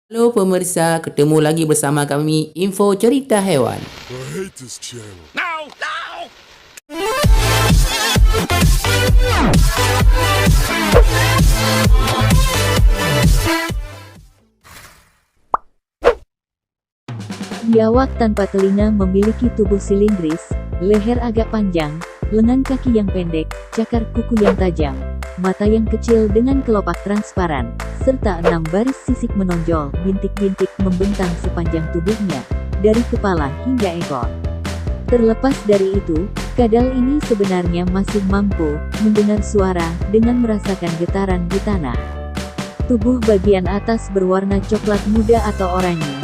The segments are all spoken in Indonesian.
Halo pemirsa, ketemu lagi bersama kami Info Cerita Hewan. I hate this channel. No! No! Biawak tanpa telinga memiliki tubuh silindris, leher agak panjang, lengan kaki yang pendek, cakar kuku yang tajam, mata yang kecil dengan kelopak transparan, serta 6 baris sisik menonjol, bintik-bintik membentang sepanjang tubuhnya, dari kepala hingga ekor. Terlepas dari itu, kadal ini sebenarnya masih mampu mendengar suara dengan merasakan getaran di tanah. Tubuh bagian atas berwarna coklat muda atau oranye,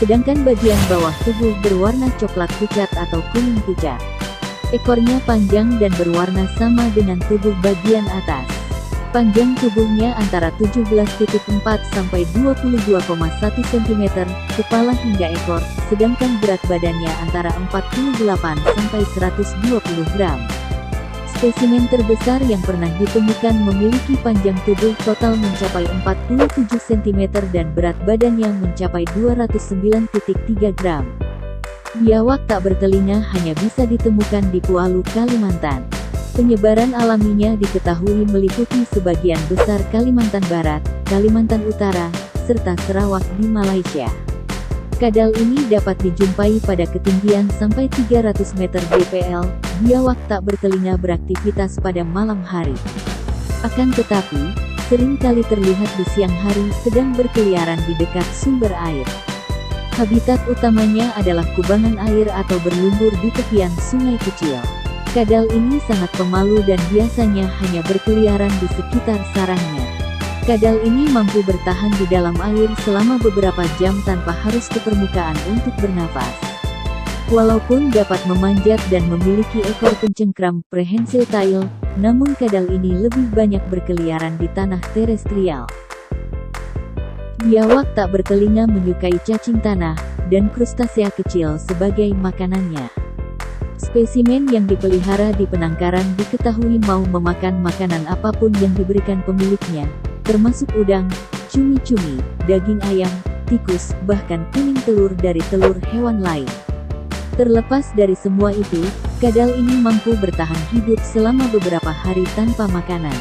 sedangkan bagian bawah tubuh berwarna coklat pucat atau kuning pucat. Ekornya panjang dan berwarna sama dengan tubuh bagian atas. Panjang tubuhnya antara 17,4 sampai 22,1 cm, kepala hingga ekor, sedangkan berat badannya antara 48 sampai 120 gram. Spesimen terbesar yang pernah ditemukan memiliki panjang tubuh total mencapai 47 cm dan berat badan yang mencapai 209,3 gram. Biawak tak bertelinga hanya bisa ditemukan di Palu, Kalimantan. Penyebaran alaminya diketahui meliputi sebagian besar Kalimantan Barat, Kalimantan Utara, serta Sarawak di Malaysia. Kadal ini dapat dijumpai pada ketinggian sampai 300 meter dpl. Biawak tak bertelinga beraktivitas pada malam hari. Akan tetapi, sering kali terlihat di siang hari sedang berkeliaran di dekat sumber air. Habitat utamanya adalah kubangan air atau berlumpur di tepian sungai kecil. Kadal ini sangat pemalu dan biasanya hanya berkeliaran di sekitar sarangnya. Kadal ini mampu bertahan di dalam air selama beberapa jam tanpa harus ke permukaan untuk bernafas. Walaupun dapat memanjat dan memiliki ekor pencengkram prehensile tail, namun kadal ini lebih banyak berkeliaran di tanah terestrial. Biawak tak bertelinga menyukai cacing tanah dan krustasea kecil sebagai makanannya. Spesimen yang dipelihara di penangkaran diketahui mau memakan makanan apapun yang diberikan pemiliknya, termasuk udang, cumi-cumi, daging ayam, tikus, bahkan kuning telur dari telur hewan lain. Terlepas dari semua itu, kadal ini mampu bertahan hidup selama beberapa hari tanpa makanan.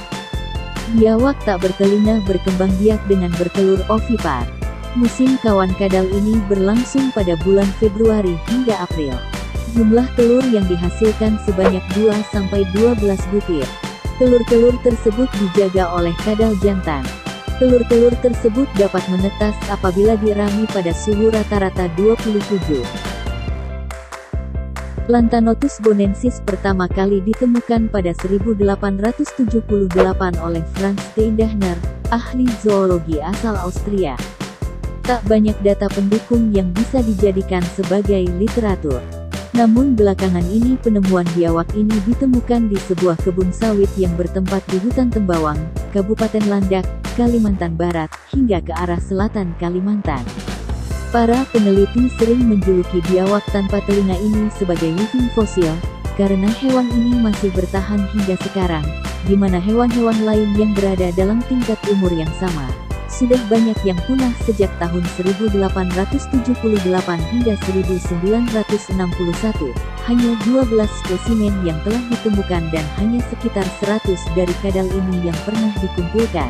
Biawak tak bertelinga berkembang biak dengan bertelur ovipar. Musim kawan kadal ini berlangsung pada bulan Februari hingga April. Jumlah telur yang dihasilkan sebanyak 2-12 butir. Telur-telur tersebut dijaga oleh kadal jantan. Telur-telur tersebut dapat menetas apabila dirami pada suhu rata-rata 27. Lantanotus bonensis pertama kali ditemukan pada 1878 oleh Franz Steindachner, ahli zoologi asal Austria. Tak banyak data pendukung yang bisa dijadikan sebagai literatur. Namun belakangan ini penemuan biawak ini ditemukan di sebuah kebun sawit yang bertempat di hutan Tembawang, Kabupaten Landak, Kalimantan Barat, hingga ke arah selatan Kalimantan. Para peneliti sering menjuluki biawak tanpa telinga ini sebagai living fossil, karena hewan ini masih bertahan hingga sekarang, di mana hewan-hewan lain yang berada dalam tingkat umur yang sama sudah banyak yang punah sejak tahun 1878 hingga 1961. Hanya 12 spesimen yang telah ditemukan dan hanya sekitar 100 dari kadal ini yang pernah dikumpulkan.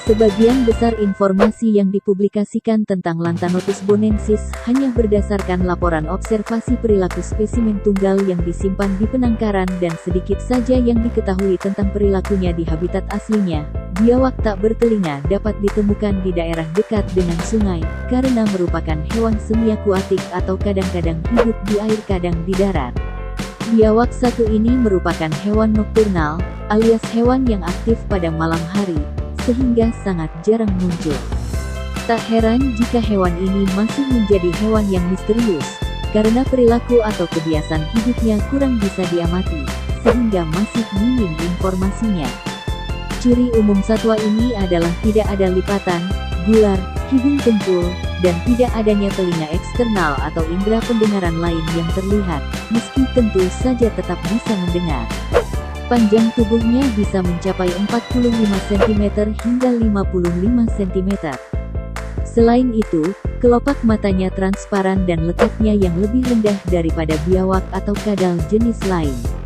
Sebagian besar informasi yang dipublikasikan tentang Lantanotus bonensis hanya berdasarkan laporan observasi perilaku spesimen tunggal yang disimpan di penangkaran dan sedikit saja yang diketahui tentang perilakunya di habitat aslinya. Biawak tak bertelinga dapat ditemukan di daerah dekat dengan sungai, karena merupakan hewan semi-akuatik atau kadang-kadang hidup di air kadang di darat. Biawak satu ini merupakan hewan nokturnal, alias hewan yang aktif pada malam hari, sehingga sangat jarang muncul. Tak heran jika hewan ini masih menjadi hewan yang misterius, karena perilaku atau kebiasaan hidupnya kurang bisa diamati, sehingga masih minim informasinya. Ciri umum satwa ini adalah tidak ada lipatan, gular, hidung tempul, dan tidak adanya telinga eksternal atau indera pendengaran lain yang terlihat, meski tentu saja tetap bisa mendengar. Panjang tubuhnya bisa mencapai 45 cm hingga 55 cm. Selain itu, kelopak matanya transparan dan letaknya yang lebih rendah daripada biawak atau kadal jenis lain.